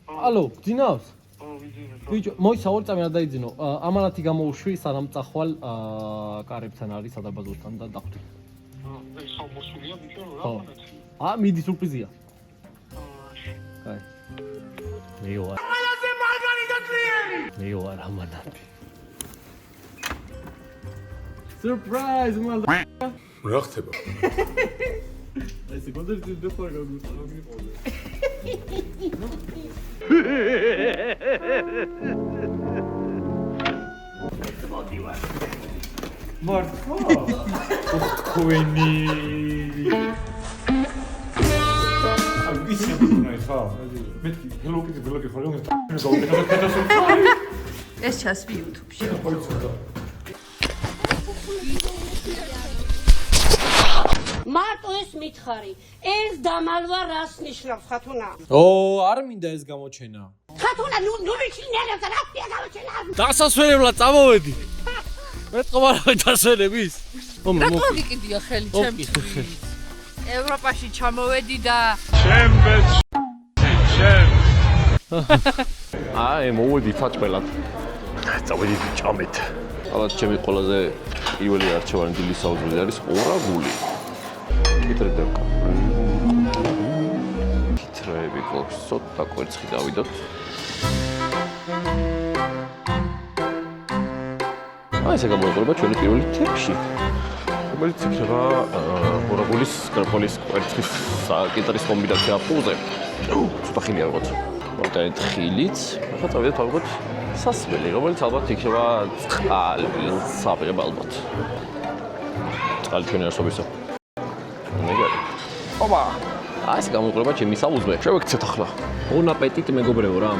ალო, ძინავს? ბიჭო, მოიცა ორი წამი არ დაიძინო. ამანათი გამოუშვი სანამ წახვალ კარებთან არის სადარბაზოსთან და დახვდი. ეს სამოსულია ბიჭო, რა ამანათი? მიდი სურპრიზია. კაი. მეოარ. ყველაზე მაგარი და ძლიერი. მეოარ ამანათი. Surprise, მალ. რა ხდება? ეს კონცერტი დეფარ გაგვიყვანე. მარტო. ხუენი. ვიცი ბუნაი ხა. მე ჰელოკიტი ბლოკი ხარ რომ ეს ჩასვი YouTube-ში. მარტო ეს მითხარი, ეს დამალვა რას ნიშნავს ხათუნა? არ მინდა ეს გამოჩენა. ხათუნა, ნუ მიჩინელებს რა ხია გამოჩენა? დასასვენებლად წამოვედი. მე წყობარავე დასვენების. რატო გიკიდია ხელი ჩემთვის? ევროპაში ჩამოვედი და მოვედი საჭმელად. წავედი ჭამეთ. ალბათ ჩემი ყველაზე პირველი არჩევანი დილის საუბრზე არის ორაგული. კიტრებდა. კიტრები გვაქვს, ცოტა კვერცხი დავიდოთ. ესე გამოიყურება ჩვენი პირველი თეფში. რომელიც იქნება ორაგულის, კრეფოლის, კვერცხის, კიტრის კომბინაცია ფულზე. ცოტა ხილი არ გვაქვს. მოდით ხილიც, ახლა წავიდეთ ალბათ სასმელი, რომელიც ალბათ იქნება წყალსაბრი ალბათ. წყალი ჩვენი არსობისა. მეგარი. ოპა! ეს გამოიყურება ჩემი საუზმე. შევექცეთ ახლა. ბონ აპეტიტ მეგობრებო რა.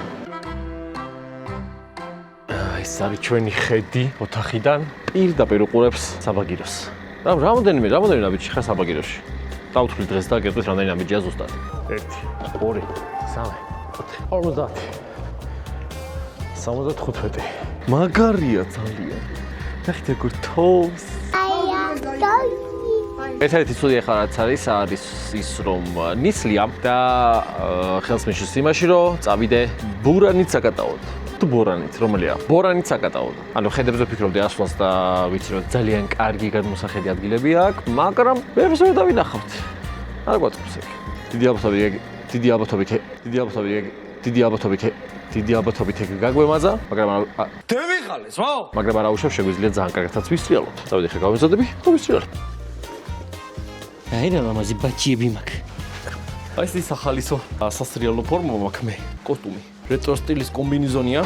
ეს არის ჩვენი ხედი ოთახიდან პირდაპირ უყურებს საბაგიროს. რამდენიმე ნაბიჯი ხარ საბაგიროში. დავთვლი დღეს და გეტყვით რამდენი ნაბიჯია ზუსტად. 1 2 3 4 55 მაგარია ძალიან. ნახეთ როგორ თოვს. ერთ-ერთი ცუდი ახლა რაც არის ის რომ ნისლია და ხელს მიშვის იმაში რომ წავიდე ბურანით საკატაოდ. თუ ბორანით, რომელია? ბორანით საკატაოდ. ანუ ხედებზე ვფიქრობდი ასვლას და ვიცი რომ ძალიან კარგი გადმოსახედი ადგილები აქვს, მაგრამ მეფს ვერ დავინახავთ. არ გვაწყობს ეგ. დიდი ალბათობით ეგ გაგვემაზა, მაგრამ დევიხალეს, ვა? მაგრამ არა უშევ შეგვიძლია ძალიან კარგადაც ვისრიალოთ. წავედი ხე გავიზრდები, თუ ვისრიალოთ. რა ლამაზი ბაჭიები მაქვს. ეს ის ახალისო სასრიალო ფორმა მაქვს მე, კოსტუმი. რეტრო სტილის კომბინეზონია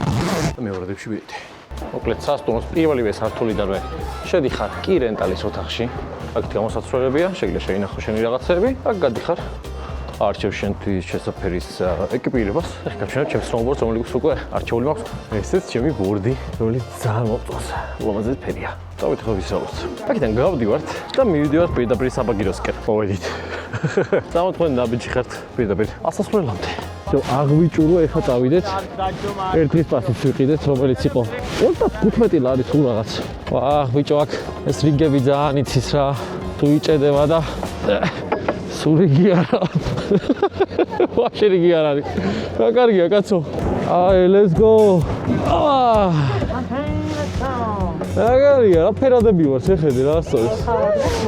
და მეორე რებში ვიდეთ. მოკლედ სასტუმროს პირველივე სართულიდანვე შედიხარ კი რენტალის ოთახში. აქ გამოსაცვლელებია, შეგიძლია შეინახო შენი რაღაცები, აქ გადიხარ. არჩევ შენთვის შესაფერის ეკიპირებას. ეხლა გავჩვენებ ჩემს სნოუბორდს, რომელიც უკვე არჩეული მაქვს. ესეც ჩემი ბორდი, რომელიც ძალიან მოწონს. ლამაზი ფერია. დავით ხო ვისაუბროთ. აქედან გავდივართ და მივიდივართ პირდაპირ საბაგიროსკენ. მოვედით. სამოთხმე ნაბიჯი ხართ პირდაპირ ასასვლელამდე. აღვიჭურო, ეხლა წავიდეთ. ერთ დღის პასით ვიყიდეთ, რომელიც იყო 35 ლარი თუ რაღაც. ბიჭო, აქ ეს რიგები ძალიან იცის რა. თუ იჭედება და სული კი არა. ვაფშე რიგი არ არის. რა კარგია, კაცო. let's go. მაგარია, რა ფერადები ვარ, შეხედე რა სწორს.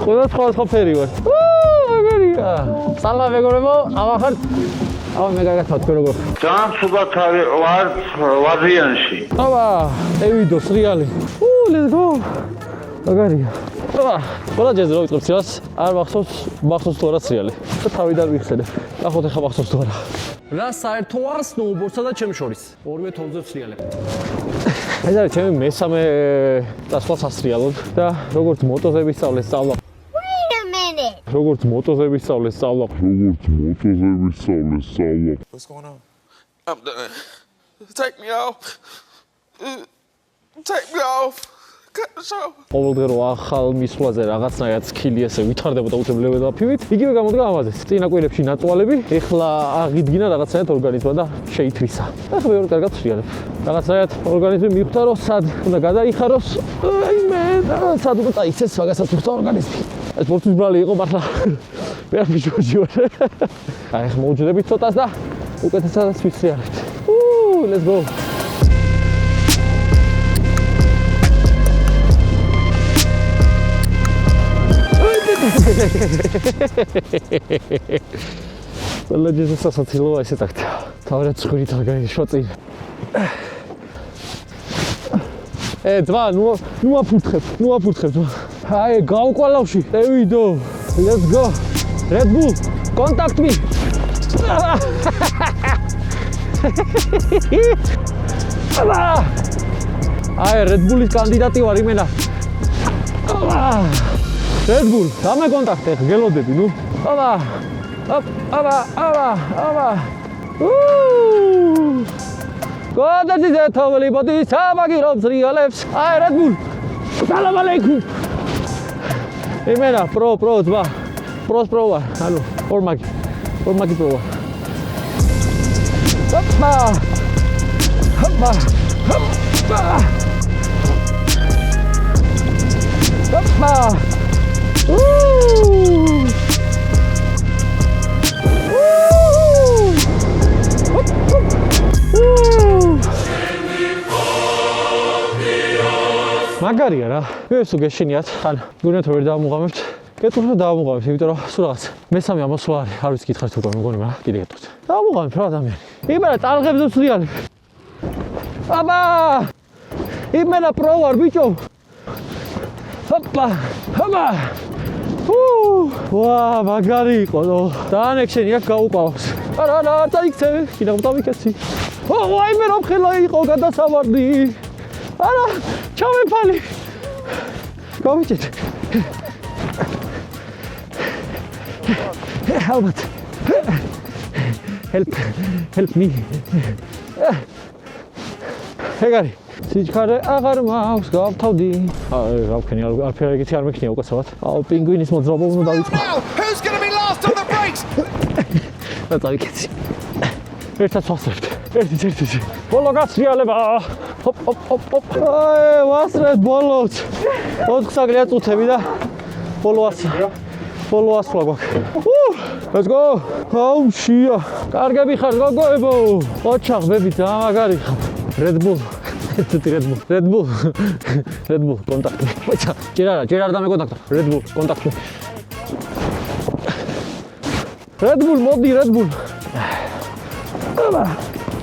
ყველა სხვა ფერი ვარ. მაგარია. სალამ მეგობრებო, ამახარ. მე გაგაცნობ თქვენ როგორ. ძალიან ცუდად ვარ ვაზიანში. ევიდოს რეალი. let's go. მაგარია. ყველა ჯერზე რო ვიწყებ სიას, არ მახსოვს თუ არა სრიალი. და თავიდან ვიხსენებ. ნახოთ ახლა მახსოვს თუ არა. რა საერთოა სნოუბორდსა და ჩემ შორის? ორივე თოვლზე ვსრიალებ. ეს არის ჩემი მესამე წასვლა სასრიალოდ და როგორც მოტოზე ვისწავლე სწავლა. როგორც მოტოზე ვისწავლე სწავლა. What's going on? I'm done. Take me off. Take me off. ყოველდღე რო ახალ მისვლაზე რაღაცნაირად სკილი ესე ვითარდებოდა უთებლებდა და ფივით, იგივე გამოდგა ამაზეც. წინა კვირებში ნაწვალები, ეხლა აღიდგინა რაღაცნაირად ორგანიზმმა და შეითვისა. ახლა მეორე კარგად ვსრიალებ. რაღაცნაირად ორგანიზმი მიხვდა რომ სად უნდა გადაიხაროს, სად უნდა წაიქცეს მაგასაც უხდა ორგანიზმი. ეს ბორცვის ბრალი იყო მართლა. მე არ ვიჯოჯი ვარ. ახლა მოვუჯდებით ცოტას და უკეთესადაც ვისრიალებთ. let's go. Ლეჯის სასაცილოა ესე ტაქტია. თავად ცხვრით აღგაიშვა წინ. ძმა, ნუ აფურთხებ. აი, გავყვალავში. ევიდო. Let's go. Red Bull, contact me. აი, Red Bull-ის კანდიდატი ვარ იმენა. Red Bull, დამე კონტაქტე, გელოდები, ნუ. აბა. გოდაძე თოვალი ბოდი საბაგირობს რიალებს. აი, Red Bull. სალამ ალეიქუმ. იმენა, პრო, ძმა. პროს პრო ვარ. ანუ, ორმაგი პრო ვარ. ჰოპა. მაგარია რა. ეს თუ გეშინიათ, ან გუნდათ ვერ დავამუღამებთ. კეთილს დავამუღამებთ, იმიტომ რომ სულ რაღაც მესამე ამოსვლა არის. არ ვიცი გითხარით უკვე მეგონი, მაგრამ კიდე გეტყვით. დავამუღამებთ რა ადამიანი. იმენა ტალღებზე ვცრიალი. აბა! იმენა პრო ვარ ბიჭო. ჰოპა. ვა, მაგარი იყო. ძალიან ექშენი აქ გაუყავს. არა, წაიქცე, კიდე დავიქეცი. ვაიმე რომ ხელა იყო გადასავარდი. არა, ჩავეფალი. გავიჭეთ. ალბათ. Help me. ეგარი. სიჩქარე აღარ მაქვს, გავთავდი. რა ვქენი, არაფერი ეგეთი არ მექნია უკაცრავად. პინგვინის მოძრაობა უნდა დავიწყო. Who's going to be last on the brakes? რა დავიქეცი. ერთად ვასწრებთ. ერთი. ბოლო გასრიალება. ჰოპ. აი, ვასწრებთ ბოლოს. 4 საგლია წუთები და ბოლო ასვლა გვაქვს. Let's go. აუ, შია. კარგები ხარ, გოგოებო. ოჩახბები ძალიან მაგარი ხარ. Red Bull. Red Bull, contact me. ჯერ არ დამეკონტაქტო. Red Bull, contact me. Red Bull, მოდი, Red Bull.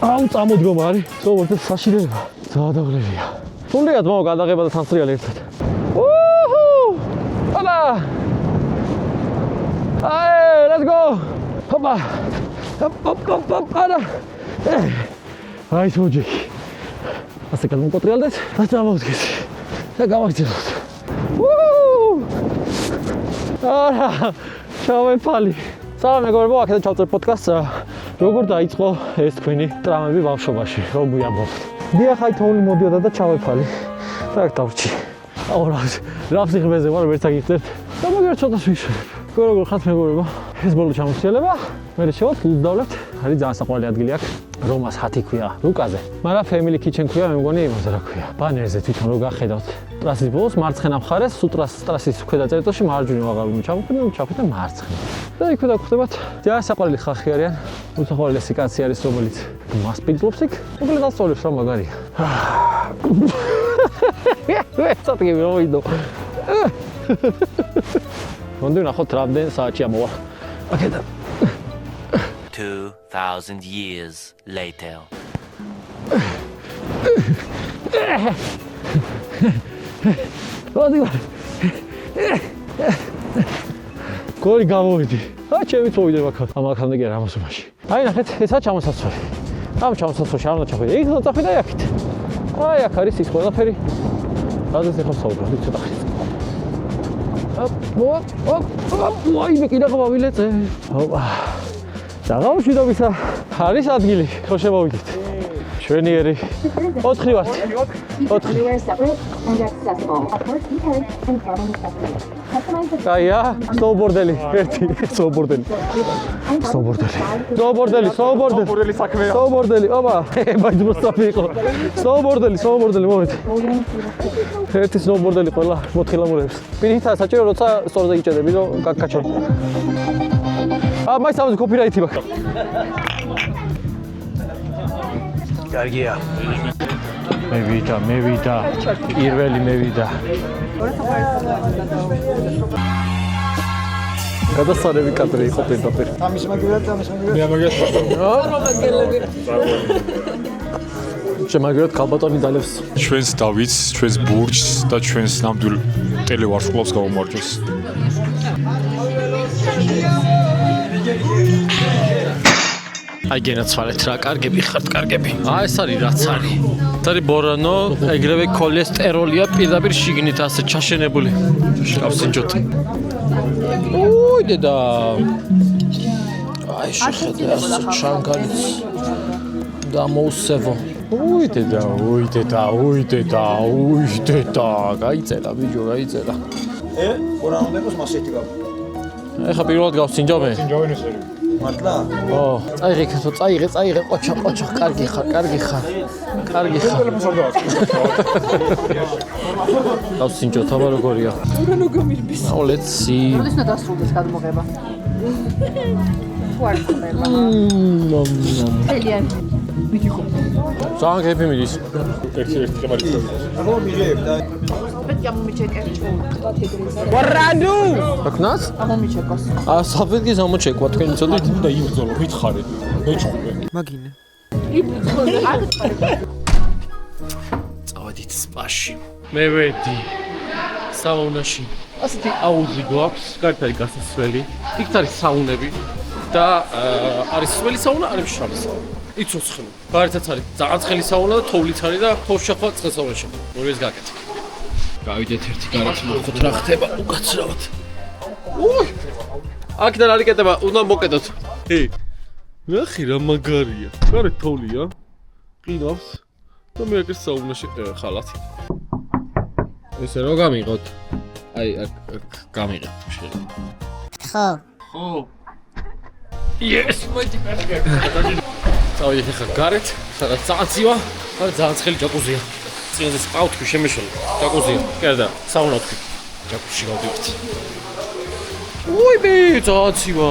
აუ, წამოდგომა არის. სწორედ საშინელება. დაადაღლებია. სულიად მოვა გადაღება და თანსრიალი ერთად. აბა! აი, let's go. ჰოპა. ჰოპ. არა. აი, სოჯიკი. ასე გადმოკოტრიალდეთ და წამოვდგეს. და გავაგზავნოთ. არა, ჩავეფალი. სალამ მეგობრებო, აქედან ჩავწერ პოდკასტს. როგორ დაიწყო ეს თქვენი ტრამები ბავშვობაში, რომ ვიამბობთ. დიახ, აი თოვლი მოდიოდა და ჩავეფალი. და აქ დავრჩი. აუ, რა სიღრმეზე ვარ, ვერც აგიხსენებთ. და მაგერ ცოტას ვიშურებ. როგორ ხართ მეგობრებო? ეს ბოლო ჩამოსიელება. მე შევავლებთ. არის ძალიან საყვარელი ადგილი აქ. რომას ჰათი ქვია, რუკაზე. მაგრამ family kitchen ქვია, მე მგონი იმაზე რა ქვია. ბანერზე თვითონ რო გახედავთ. ტრასის ბოლოს მარცხენა მხარეს, ტრასის ქვედა წერტილში მარჯვნივ აღარ უნდა ჩავხვიდე მარცხენა. და იქ დაგხვდებათ. ძალიან საყვარელი ხალხი არიან. უსაყვარლესი კაცი არის, რომელიც მას პინძლობს იქ. უბრალოდ ასწავლებს რა მაგარია. წატკი მოვიდო. მონდი ნახოთ რამდენ საათი ამოვა. აქედან 2,000 years later. გორი გამოვიდი. ჩემი წოვიდე აქამდე კი არა ამასობაში. აი ნახეთ, ესა ჩამოსასვლელი. ამ ჩამოსასვლელში არ უნდა ჩახვიდე. იქ უნდა წახვიდე აქეთ. აი აქ არის ის ყველაფერი. რადგან ეხლა საუბრობ, ცოტა ხნის. ვაი, მე კიდე გავავილეწე. დაღავშვიდობისა არის ადგილი, ხო შემოვიდეთ. ჩვენიერი 4 ვართ. 4. აია, სნოუბორდელი, 1, სნოუბორდელი. სნოუბორდელი საქმეა. სნოუბორდელი, აბა, ბაჯი მოსწაფი იყო. სნოუბორდელი, მოვიდე. 1 სნოუბორდელი ყველა მოთხილამურებს. პირიქითაა საჭირო, როცა სწორზე იჭედები, რომ გაკაჩო. მაინც ამაზე კოპირაითი მაქვს. კარგია. მევიდა. პირველი მევიდა. გადასარევი კადრი იყო პირდაპირ. ამის მაგერად. მე მაგერად. შემაგერად ქალბატონი დალევს. ჩვენს დავითს, ჩვენს ბურჯს და ჩვენს ნამდვილ ტელევარსკვლავს გამომარჯოს. აი გენაცვალეთ რა, კარგები ხართ, კარგები. ეს არის რაც არის. ეს არის ბორანო, ეგრევე ქოლესტეროლია პირდაპირ შიგნით ასე ჩაშენებული. გავსინჯოთ. უი დედა. აი შეხედე ასე ჩანგალიც. და მოუსევო. უი დედა. გაიწელა ბიჭო, გაიწელა. ყურან უნდა იყოს მასეთი გაბ. ეხა პირველად გავსინჯო მე. ჯოვენ ეს არის. მართლა? ო, წაიღე, ყოჩა, კარგი ხარ. გავსინჯო, თამა როგორია? ურანო გამირბის. Now let's see. როდის უნდა დასრულდეს გადმოღება? თუ არ ხდება. ძალიან. ვიდიო. ძალიან კეფი მიდის. ერთი ხემარი. აბა მიჟეებ და პეტი ამომიჩეკე. ვარანუ! აკნას? ამომიჩეკოს. საფეთქის ამოჩეკვა თქვენი ცოდით? და იბრძოლო, მითხარით. მეჭხურე. წავედით სპაში. მე ვედი. საუნაში. ასეთი აუზი გვაქვს, გარეთ არის გასასვლელი. იქ არის საუნები და არის სველი საუნა, არის მშრალი საუნა. იცოცხლო. გარეთაც არის ძალიან ცხელი საუნა და თოვლიც არის და თოვს შეხვა ცხელ საუნაში. ორივეს გაკეთე. გავიდეთ ერთი გარეთ მოხოთ რა ხდება უკაცრავად. უი! აქედან არ იკეთება, უნდა მოკედოთ. ნახე რა მაგარია. გარეთ თოვლია. ყინავს და მე აგერ საუნაში ხალათი. ესე რო გამიღოთ? აი აქ გამიღეთ შეიძლება. ხო. Yes! წავიდეთ ახლა გარეთ, სადაც წაწივა, და ძალიან ცხელი ჯაკუზია. წინაზე სპაუთი შემეშოლა. ჯაკუზია. კერდა, საუნა თქვი. ჯაკუზში გავდივართ. უი ბი, წაწივა.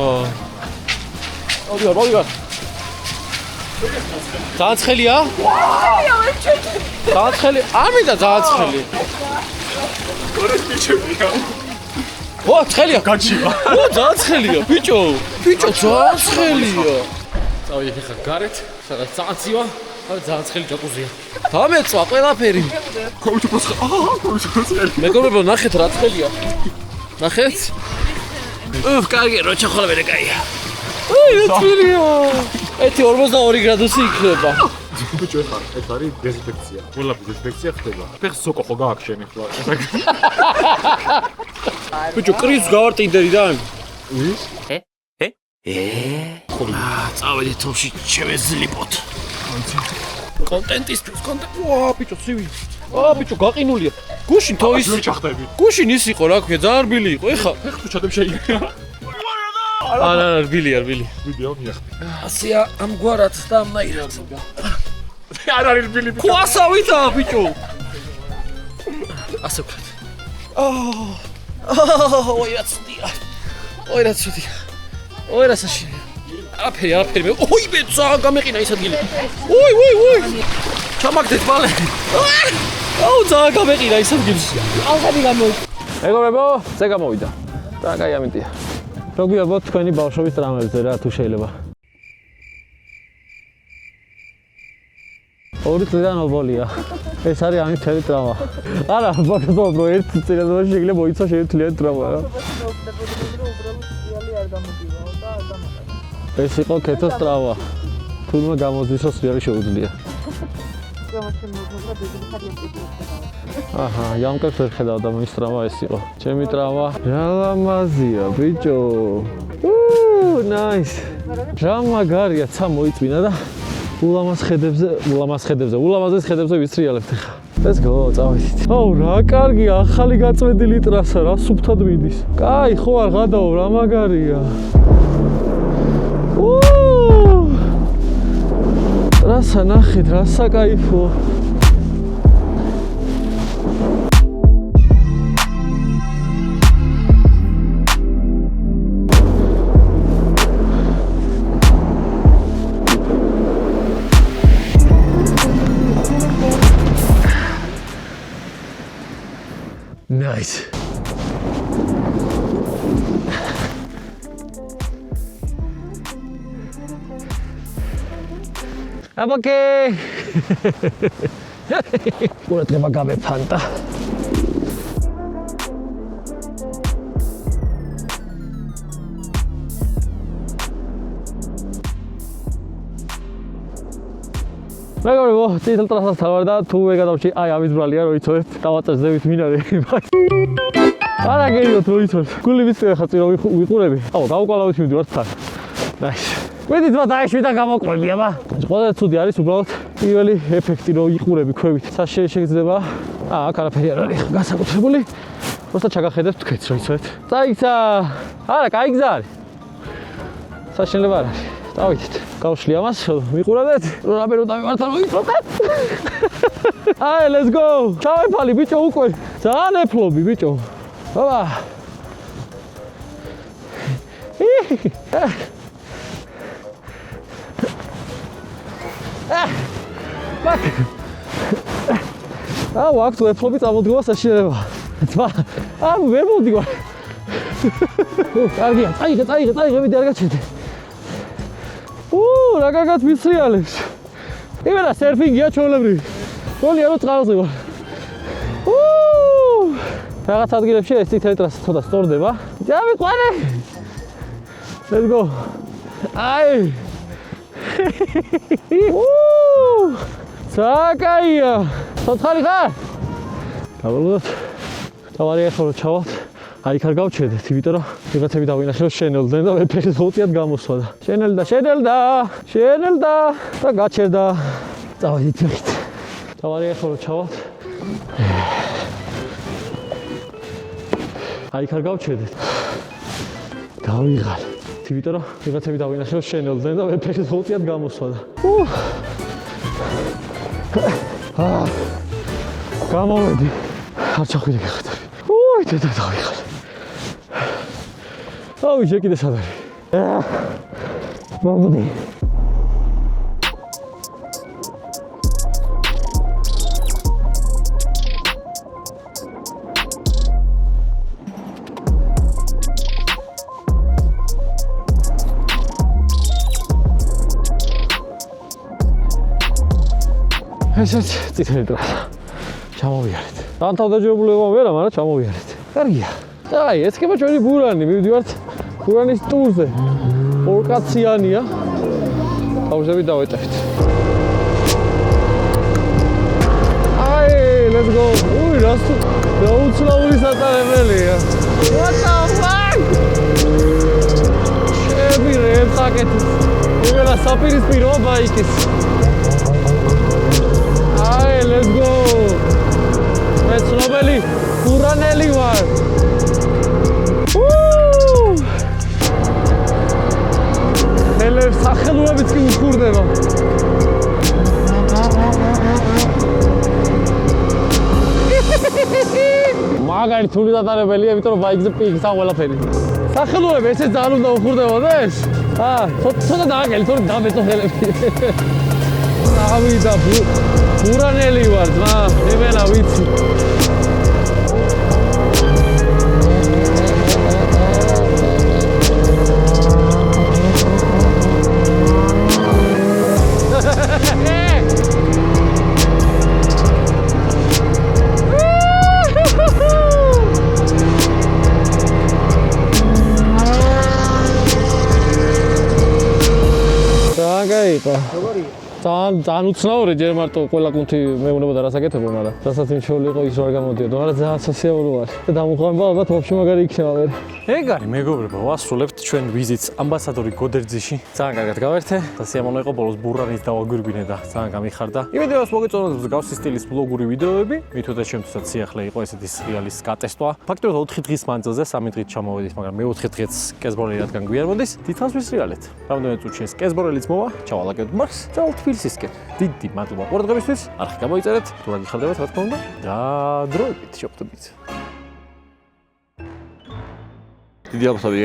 ავიღარ. ძალიან ცხელია? ძალიან ცხელი. ამიდა ძალიან ცხელი. გორეს მიჩებია. ო, ცხელია. გაჩივა. ო, ძალიან ცხელია, ბიჭო, ძალიან ცხელია. წავიდეთ ახლა გარეთ, სადაც წაწივა, და ძალიან ცხელი ჯაკუზია. დამეწვა ყველაფერი. კოუჩოს მეგობრებო, ნახეთ რა ცხელია. ნახეთ? კარგი, რო ჩახვალებე კაია. აი, რა ცხელია. 42 გრადუსი იქნება. ბიჭო, ეს არის დეზინფექცია. ყველაფერი დეზინფექცია ხდება. ფეხს სოკო ხო გააქვს შენი ხლა. ბიჭო, კრის გავარტიდერი და წავედით თოვში შევეზლიპოთ. კონტენტისთვის, ვა, ბიჭო, ცივი. ბიჭო, გაყინულია. გუშინ თოის. გუშინ ის იყო, რა ქვია, ძალიან რბილი იყო. ეხა ფეხს ჩადებ შეიძლება. არა, რბილია. ვიდეო მიახტი. ასეა ამგვარად და ამნაირად. არ არის რბილი. ხო ასავითა, ბიჭო. ასე ვქრათ. ოი რაცდია. ოი რასაშია. არაფერი მე. ოი მე ძალიან გამეყინა ის ადგილი. ოი. ჩამაგდეთ მალე. აუ ძალიან გამეყინა ის ადგილი. აღარი გამოიწ. მეგობრებო, ზე გამოვიდა. და კაი ამიტია. რო გვიაბოთ თქვენი ბავშვობის ტრამებზე რა თუ შეიძლება. ორი წლიდან ობოლია. ეს არის ამის მთელი ტრამა. არა, ბაკეთობ ერთ წელიწადში შეიძლება მოიცვა შეერთლიანი ტრამა რა. ეს იყო კეთოს ტრამა. თუნდაც გამოძისოს რეალი შეუძლია. აჰა, ямკებს ვერ ხედავ და მის ტრამა ეს იყო. ჩემი ტრამა. რა ლამაზია, ბიჭო. ნაის. რა მაგარია, ცა მოიწვინა და ულამაზეს ხედებზე ვისრიალებთ ახლა. Let's go, წავედით. აუ, რა კარგია, ახალი გაწმენდილი ტრასა, რა სუფთად მიდის. კაი, ხო არ გადაო, რა მაგარია. ტრასა ნახეთ, რა საკაიფო. Nice. Okay. ყურადღება გამეფანტა. მეგობრებო, წითელ ტრასას თავარ და თუ მე გადავჭი, აი ამის ბრალია რო იცოდეთ, დავაწესდებით მინარე. არა გეიოთ რო იცოდეთ. გული ვიცი ხა წირო ვიყურები. აუ, გავუკვალავით მივდივართ თან. Nice. Ვიდით ვა დაეშვიდა გამოყვები, აბა. ყველა ცუდი არის უბრალოდ პირველი ეფექტი რო იყურები ქვევით. შეიძლება აქ არაფერი არ არის განსაკუთრებული. просто ჩაგახედებთ თქვენს რო იცოდეთ. წაიქცა. არა, კაი გზა არის. საშინელება არ არის. დავიდეთ. გავშლი ამას, ვიყურებთ. რამე რომ დავიმართა რომ იწოდეთ. აი, let's go. ჩავეფალი ბიჭო უკვე. ძალიან ეფლობი ბიჭო. აბა. აუ, აქ თუ ეფლობი წამოდგება საშინელება. თვა. აუ, ვერ მოვდივარ. კარგია, წაიღე, ვიდე არ გაჩერდე. რა კარგად მისრიალებს. იმენა სერფინგია ჩვეულებრივი. გოლია რომ წყალზე ვარ. რაღაც ადგილებში ეს წითელი ტრასა ცოტა სწორდება. დავიყვანე. Let's go. აი. საკაია. ცოცხალი ხარ? დავალოთ. თავარი ახლა რომ ჩავალთ. აი იქ არ გავჩერდეთ, იმიტომ რომ ვიღაცები დავინახე რომ შენელდნენ და მეფერის მოუწიათ გამოსვა და შენელდა და გაჩერდა. წავედით მეხით. თავარი ახლა რომ ჩავალთ. აი იქ არ გავჩერდეთ. დავიღალე. იმიტომ რომ ვიღაცები დავინახე რომ შენელდნენ და მეფერის მოუწიათ გამოსვა და გამოვედი. არ ჩახვიდე გეხეთები. დედა დავიღალე. აუ, შეკიდე სად არის? მომდი. ესეც წითელი ტრასა. ჩამოვიარეთ. დამთავრდებულება ვერა, მაგრამ ჩამოვიარეთ. კარგია. აი, ესკება ჩვენი ბურანი, მივდივართ ბურანის ტურზე. ორკაციანია. თავზები დავეტევით. აი, let's go. უი, რა უცნაური საწარებელია. What the fuck? ჩემი რემსაკეთი. იმენა საპირისპიროა იქის. აი, let's go. მე ცნობელი ბურანელი ვარ. ხელებს სახელურებიც კი უხურდება. მაგარი თული დატარებელია, იმიტომ რომ ბაიკზე პიქს ამ ყველაფერი. სახელურები ესე ძალიან უნდა უხურდებოდეს? ცოტა დააგელი, თორემ დამეწო ხელები. ავიდა ბურანელი ვარ, ძმა, იმენა ვიცი. ძალიან უცნაური ჯერ მარტო ყველა კუნთი მეუბნებოდა რა საკეთებო, მაგრამ რასაც იმშეული იყო ის არ გამოდიოდა, მაგრამ ძალიან სასიაურო არის. და დამუხმება ალბათ ვაფშე მაგარი იქნება ვერ. ეგ არის მეგობრებო, ვასრულებთ ჩვენ ვიზიტს ამბასადორი გოდერძიში. ძალიან კარგად გავერთე და სიამოვნო იყო ბოლოს ბურანის დავაგვირგვინე და ძალიან გამიხარდა. იმედია მოგეწონათ მსგავსი სტილის ბლოგური ვიდეოები, მithudაც შემთხვევით სიახლე იყო ესეთი სრიალის გატესტვა. ფაქტობრივად 4 დღის მანძილზე 3 დღით ჩამოვედით, მაგრამ მე 4 დღეც კესბორელი რადგან გვიან მოდის, დიდხანს ვისრიალეთ. რამდენიმე წუთში ეს კესბორელიც მოვა, ჩავალაგებთ მარს და თბილისისკენ. დიდი მადლობა ყურადღებისთვის. არხი გამოიწერეთ, თუ რა გიხარდებათ, რა თქმა უნდა. და დროებით შევხვდებით. დიდი აბათობი